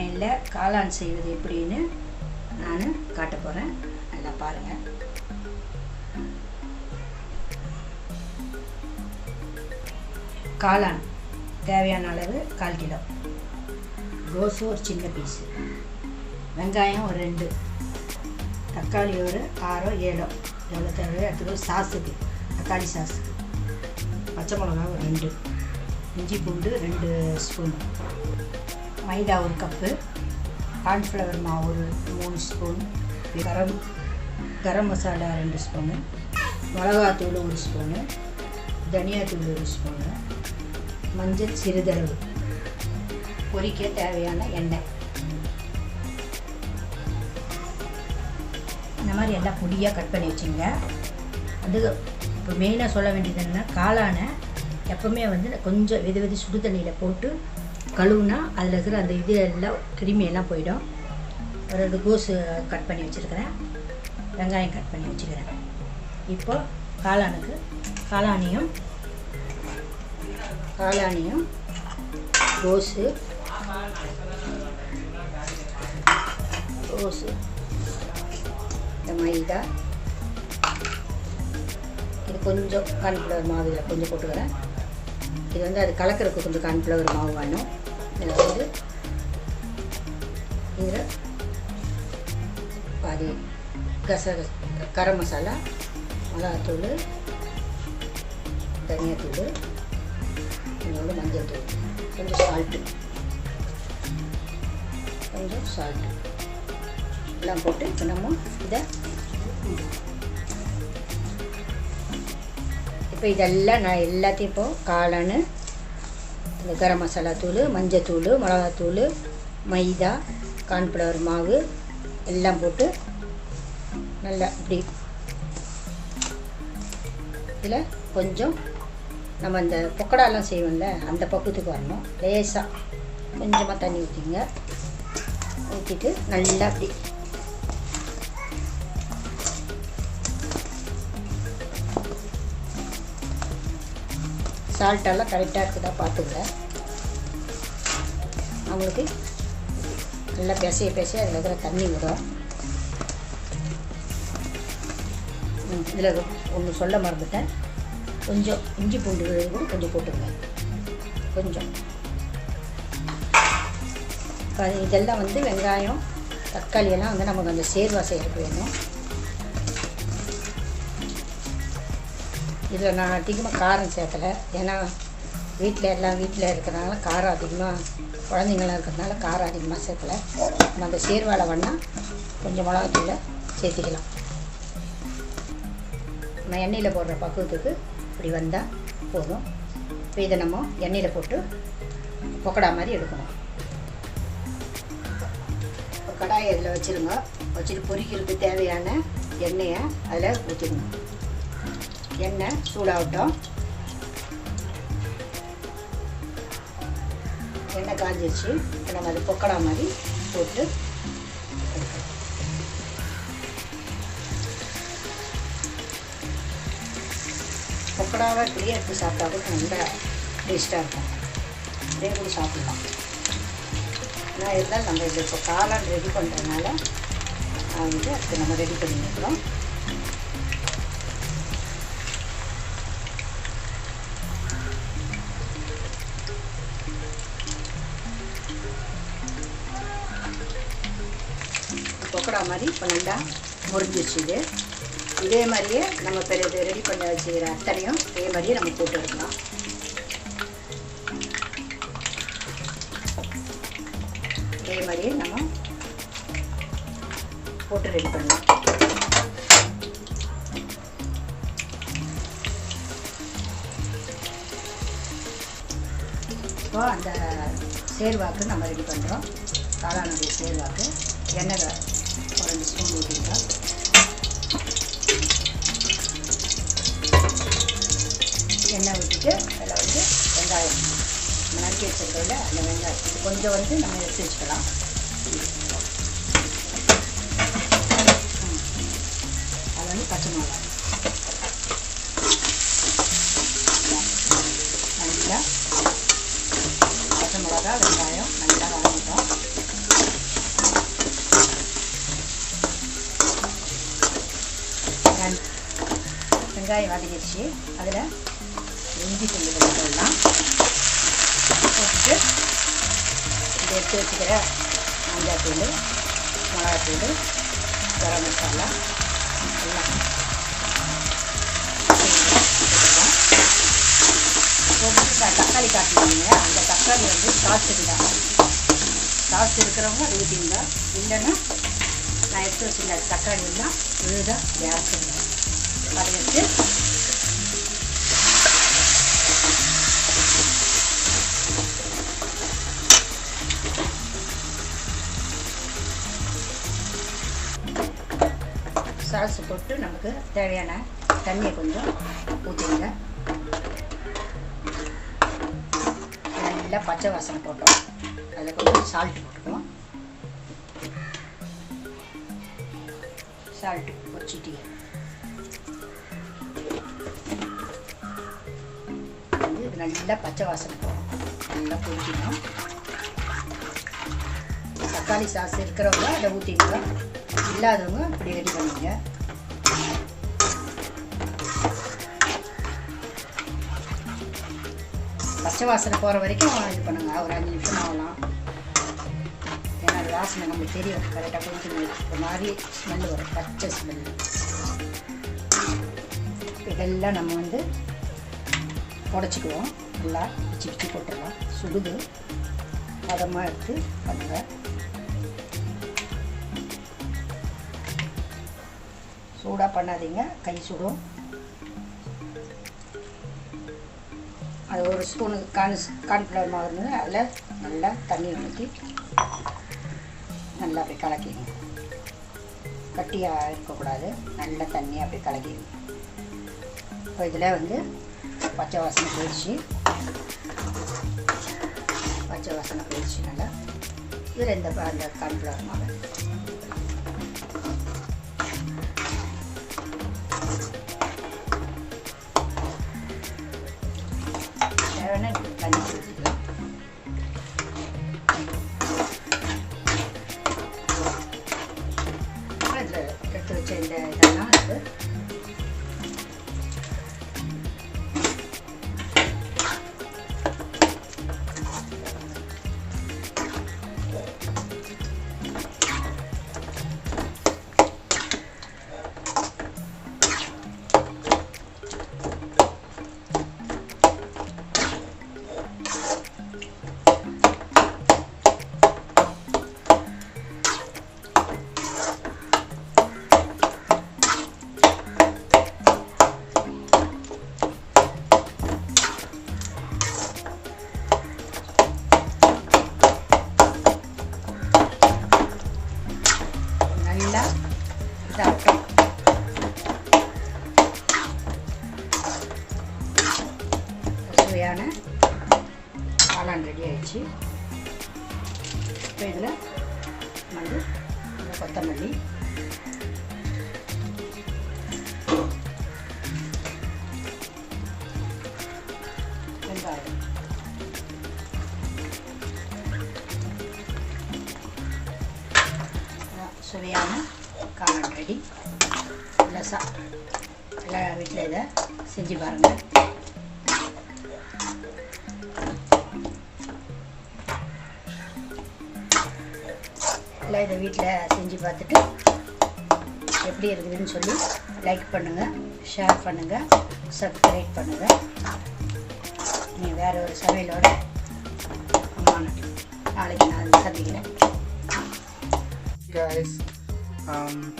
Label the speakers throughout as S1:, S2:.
S1: சமையலில் காளான் செய்வது எப்படின்னு நான் காட்ட போகிறேன். நல்லா பாருங்கள். காளான் தேவையான அளவு 1/4 கிலோ, கோஸு ஒரு சின்ன பீஸு, வெங்காயம் ஒரு 2, தக்காளி ஒரு 6 7 எவ்வளோ தேவையோ எடுத்துக்கோ. சாஸுக்கு தக்காளி சாஸுக்கு பச்சை மிளகா ஒரு 2, இஞ்சி பூண்டு 2 ஸ்பூன், மைதா 1 கப்பு, கார்ன்ஃப்ளவர் மாவு ஒரு 3 ஸ்பூன், கரம் மசாலா 2 ஸ்பூனு, மிளகாத்தூள் 1 ஸ்பூனு, தனியாத்தூள் 1 ஸ்பூனு, மஞ்சள் சிறிதளவு, பொரிக்க தேவையான எண்ணெய். இந்த மாதிரி எல்லாம் பொடியாக கட் பண்ணி வச்சுங்க. அது இப்போ மெயினாக சொல்ல வேண்டியது என்னென்னா, காளானை எப்போவுமே கொஞ்சம் வெது சுடு தண்ணியில் போட்டு கழுவுனா அதில் இருக்கிற அந்த இது எல்லாம் கிருமியெல்லாம் போயிடும். ஒரு 2 கோஸு கட் பண்ணி வச்சுருக்கிறேன், வெங்காயம் கட் பண்ணி வச்சுக்கிறேன். இப்போ காளானியும் கோஸு இந்த மைதா, இது கொஞ்சம் கார்ன்ஃப்ளவர் மாவு இதில் கொஞ்சம் போட்டுக்கிறேன். இது அது கலக்கிறதுக்கு கொஞ்சம் கார்ன்ஃப்ளவர் மாவு வேணும். இதில் இதில் பாதி கரம் மசாலா, மிளகாத்தூள், தனியாத்தூள், கொஞ்சோண்டு மஞ்சள் தூள், கொஞ்சம் சால்ட்டு எல்லாம் போட்டு இப்போ நம்ம இதெல்லாம் நான் எல்லாத்தையும் இப்போ காளான், இந்த கரம் மசாலா தூள், மஞ்சள் தூள், மிளகாத்தூள், மைதா, கார்ன்ஃப்ளவர் மாவு எல்லாம் போட்டு நல்லா இப்படி இதில் கொஞ்சம் நம்ம அந்த பக்கோடாலாம் செய்வோம்ல அந்த பக்குவத்துக்கு வரணும். லேசாக கொஞ்சமாக தண்ணி ஊற்றிட்டு நல்லா அப்படி சால்ட்டெல்லாம் கரெக்டாக இருக்குதா பார்த்துங்க. அவங்களுக்கு நல்லா பேசைய அதில் இருக்கிற தண்ணி விடும். இதில் ஒன்று சொல்ல மறந்துட்டேன், கொஞ்சம் இஞ்சி பூண்டு கூட கொஞ்சம் போட்டுங்க. கொஞ்சம் இதெல்லாம் வெங்காயம் தக்காளியெல்லாம் நமக்கு அந்த சேர்வா செய்யறதுக்கு வேணும். இதில் நான் அதிகமாக காரம் சேர்க்கலை, ஏன்னா எல்லாம் வீட்டில் இருக்கிறனால காரம் அதிகமாக, குழந்தைங்களாம் இருக்கிறதுனால காரம் அதிகமாக சேர்க்கலை. நம்ம அந்த சேர்வாவில் வேணால் கொஞ்சம் மிளகாத்தூளை சேர்த்திக்கலாம். நம்ம எண்ணெயில் போடுற பக்குவத்துக்கு இப்படி வந்தால் போதும். இப்போ இதை நம்ம எண்ணெயில் போட்டு பக்கோடா மாதிரி எடுக்கணும். ஒரு கடாயை இதில் வச்சுருங்க. வச்சுட்டு பொரிக்கிறதுக்கு தேவையான எண்ணெயை அதில் ஊற்றிக்கணும். எண்ணெய் சூடாகட்டும். எண்ணெய் காஞ்சிருச்சு. இப்போ நம்ம அது பக்கோடா மாதிரி போட்டு பக்கோடாவை இப்படியே எடுத்து சாப்பிட்டா கூட நல்லா டேஸ்ட்டாக இருக்கும். இதே கூட சாப்பிடலாம். ஆனால் இருந்தாலும் நம்ம இது இப்போ காளான் ரெடி பண்ணுறதுனால அதுக்கு நம்ம ரெடி பண்ணிக்கிறோம். பக்கோடா மாதிரி இப்போ நல்லா முறிஞ்சிச்சு. இதே மாதிரியே நம்ம இது ரெடி பண்ண வச்சுக்கிற அத்தனையும் இதே மாதிரியே நம்ம போட்டு எடுக்கலாம். இதே மாதிரியே நம்ம போட்டு ரெடி பண்ணலாம். இப்போ அந்த சேர்வாக்கு நம்ம ரெடி பண்ணுறோம். காளானுடைய சேர்வாக்கு எண்ணெய் ஒரு 2 ஸ்பூன் ஊற்றிக்கலாம். எண்ணெய் ஊற்றிட்டு அதில் வெங்காயம் நறுக்கி வச்சுருக்கோம்ல அந்த வெங்காயம் இது கொஞ்சம் நம்ம எடுத்து வச்சுக்கலாம். அது பச்சை மிளகா நல்லா பச்சை மிளகா வெங்காயம் நல்லா வதங்கிட்டோம். வெங்காயம் வதங்கிடுச்சு. அதில் இஞ்சி துண்டு போடலாம். போட்டு இதை எடுத்து வச்சுக்கிற மஞ்சள்தூள், மிளகாத்தூள், கரம் மசாலா எல்லாம் போட்டு தக்காளி காட்டுவீங்க. அந்த தக்காளி வந்து சாப்பிட்டு தான் சாப்பிட்டு இருக்கிறவங்க அது ஊற்றிங்க. இல்லைன்னா நான் எடுத்து வச்சுருந்த தக்காளி எல்லாம் விழுதாக கேஸ் அதை வச்சு சால்ஸ் போட்டு நமக்கு தேவையான தண்ணியை கொஞ்சம் ஊற்றிடுங்க. நல்லா பச்சை வாசனை போட்டோம். அதில் கொஞ்சம் சால்ட் போட்டுக்குவோம். சால்ட்டு ஒரு சிட்டிகை இது நல்லா பச்சை வாசனை போடும். நல்லா பொரிக்கணும். தக்காளி சாஸ் இருக்கிறவங்க அதை ஊற்றிங்க. இல்லாதவங்க இப்படி ரெடி பண்ணுங்க. பச்சை வாசனை போகிற வரைக்கும் இது பண்ணுங்க. ஒரு 5 நிமிஷம் ஆகலாம். ஏன்னா அது வாசனை நம்மளுக்கு தெரியும். கரெக்டாக கொஞ்சம் ஒரு மாதிரி ஸ்மெல் வரும், பச்சை ஸ்மெல். இதெல்லாம் நம்ம வந்து உடச்சிக்குவோம். நல்லா பிச்சு பிச்சு போட்டுடலாம். சுடுது பதமாக எடுத்து பண்ணுங்க. சூடாக பண்ணாதீங்க, கை சுடும். அது ஒரு ஸ்பூனு கார்ன்ஃப்ளவர் மாவு இருந்தது. அதில் நல்லா தண்ணி ஊற்றி நல்லா அப்படி கலக்கிங்க. கட்டியாக இருக்கக்கூடாது. நல்லா தண்ணி அப்படி கலக்கிங்க. இப்போ இதில் வந்து பச்சை வாசனை போயிடுச்சு. நல்லா இதில் இந்த கார்ன்ஃப்ளவர் மாவு தேவைன்னா தண்ணி ஊற்றிக்கலாம். அதில் எடுத்து வச்ச இந்த இதெல்லாம் அது இதாகட்டும். சுவையான காளான் ரெடி ஆயிடுச்சு. இப்போ இதில் வந்து கொத்தமல்லி, வெங்காயம், சுவையான காளான் ரெடி. எல்லாம் வீட்டில் இதை செஞ்சு பாருங்கள். எல்லாம் இதை வீட்டில் செஞ்சு பார்த்துட்டு எப்படி இருக்குதுன்னு சொல்லி லைக் பண்ணுங்கள், ஷேர் பண்ணுங்கள், சப்ஸ்கிரைப் பண்ணுங்கள். நீங்கள் வேறு ஒரு சமையலோட நாளைக்கு நான் சந்திக்கிறேன்.
S2: guys,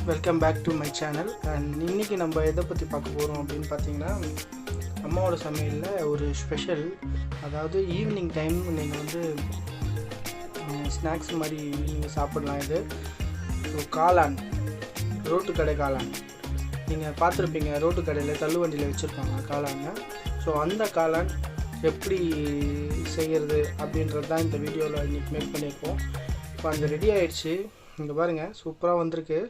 S2: welcome back to my channel. And இன்றைக்கி நம்ம எதை பற்றி பார்க்க போகிறோம் அப்படின்னு பார்த்தீங்கன்னா, அம்மாவோட சமையலில் ஒரு ஸ்பெஷல். அதாவது ஈவினிங் டைம் நீங்கள் வந்து ஸ்நாக்ஸ் மாதிரி நீங்கள் சாப்பிட்லாம். இது காளான், ரோட்டு கடை காளான். நீங்கள் பார்த்துருப்பீங்க, ரோட்டு கடையில் தள்ளுவண்டியில் வச்சுருப்பாங்க காளானை. ஸோ அந்த காளான் எப்படி செய்கிறது அப்படின்றது தான் இந்த வீடியோவில் இன்றைக்கி மேக் பண்ணியிருக்கோம். இப்போ அந்த ரெடி ஆகிடுச்சு. இங்கே பாருங்கள், சூப்பராக வந்திருக்கு.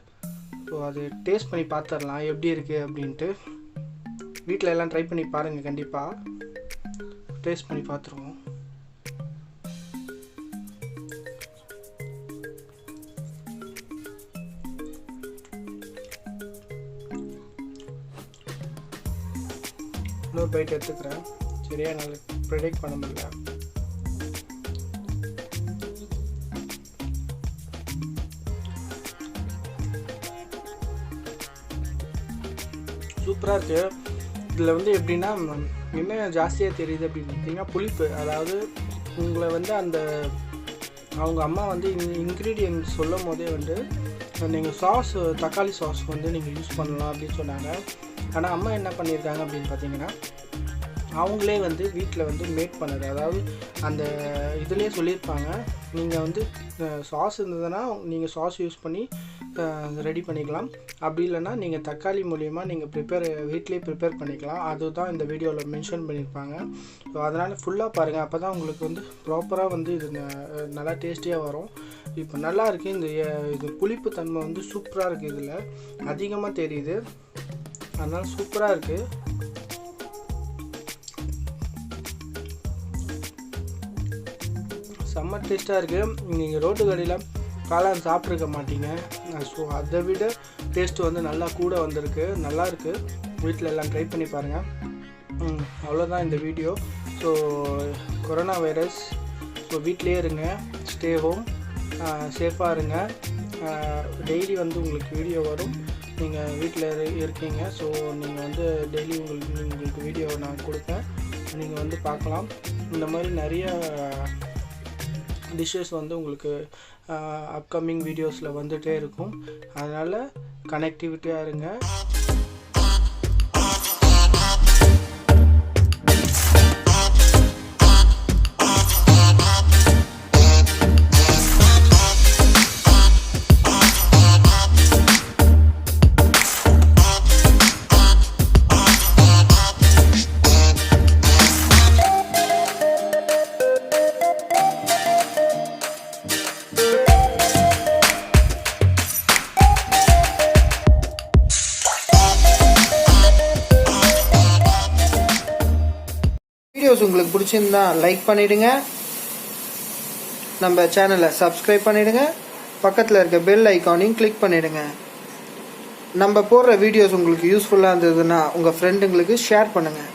S2: ஸோ அது டேஸ்ட் பண்ணி பார்த்துடலாம் எப்படி இருக்குது அப்படின்ட்டு. வீட்டில் எல்லாம் ட்ரை பண்ணி பாருங்கள், கண்டிப்பாக டேஸ்ட் பண்ணி பார்த்துருவோம். இன்னொரு பைட் எடுத்துக்கிறேன். சரியா என்னால் ப்ரெடிக்ட் பண்ண முடியல. சூப்பராக இருக்குது. இதில் வந்து எப்படின்னா என்ன ஜாஸ்தியாக தெரியுது அப்படின்னு பார்த்தீங்கன்னா புளிப்பு. அதாவது உங்களை வந்து அந்த அவங்க அம்மா வந்து இன்க்ரீடியன்ட் சொல்லும் போதே வந்து நீங்கள் சாஸ் தக்காளி சாஸ் வந்து நீங்கள் யூஸ் பண்ணலாம் அப்படின்னு சொன்னாங்க. ஆனால் அம்மா என்ன பண்ணியிருக்காங்க அப்படின்னு பார்த்தீங்கன்னா அவங்களே வந்து வீட்டில் வந்து மேட் பண்ணது. அதாவது அந்த இதுலேயே சொல்லியிருப்பாங்க, நீங்கள் வந்து சாஸ் இருந்ததுன்னா நீங்கள் சாஸ் யூஸ் பண்ணி ரெடி பண்ணிக்கலாம். அப்படி இல்லைன்னா நீங்கள் தக்காளி மூலிமா நீங்கள் வீட்டிலே ப்ரிப்பேர் பண்ணிக்கலாம். அதுதான் இந்த வீடியோவில் மென்ஷன் பண்ணியிருப்பாங்க. ஸோ அதனால் ஃபுல்லாக பாருங்கள். அப்போ தான் உங்களுக்கு வந்து ப்ராப்பராக வந்து இது நல்லா டேஸ்டியாக வரும். இப்போ நல்லா இருக்குது. இது புளிப்பு தன்மை வந்து சூப்பராக இருக்குது. இதில் அதிகமாக தெரியுது. அதனால் சூப்பராக இருக்குது. செம்ம டேஸ்ட்டாக இருக்குது. நீங்கள் ரோட்டு கடையில் காளான் சாப்பிட்ருக்க மாட்டீங்க. ஸோ அதை விட டேஸ்ட்டு வந்து நல்லா கூட வந்திருக்கு. நல்லா இருக்குது. வீட்டில் எல்லாம் ட்ரை பண்ணி பாருங்கள். அவ்வளோதான் இந்த video. So corona virus, so வீட்டிலே இருங்க, ஸ்டே ஹோம், சேஃபாக இருங்க. டெய்லி வந்து உங்களுக்கு வீடியோ வரும். நீங்கள் வீட்டில் இருக்கீங்க. ஸோ நீங்கள் வந்து டெய்லி உங்களுக்கு வீடியோ நான் கொடுப்பேன். நீங்கள் வந்து பார்க்கலாம். இந்த மாதிரி நிறைய டிஷ்ஷஸ் வந்து உங்களுக்கு அப்கமிங் வீடியோஸில் வந்துகிட்டே இருக்கும். அதனால் கனெக்டிவிட்டியாக இருங்க. வீடியோஸ் உங்களுக்கு பிடிச்சிருந்தா லைக் பண்ணிடுங்க, நம்ம சேனலை சப்ஸ்கிரைப் பண்ணிடுங்க, பக்கத்தில் இருக்க பெல் ஐக்கானையும் கிளிக் பண்ணிடுங்க. நம்ம போடுற வீடியோஸ் உங்களுக்கு யூஸ்ஃபுல்லாக இருந்ததுன்னா உங்கள் ஃப்ரெண்டுங்களுக்கு ஷேர் பண்ணுங்கள்.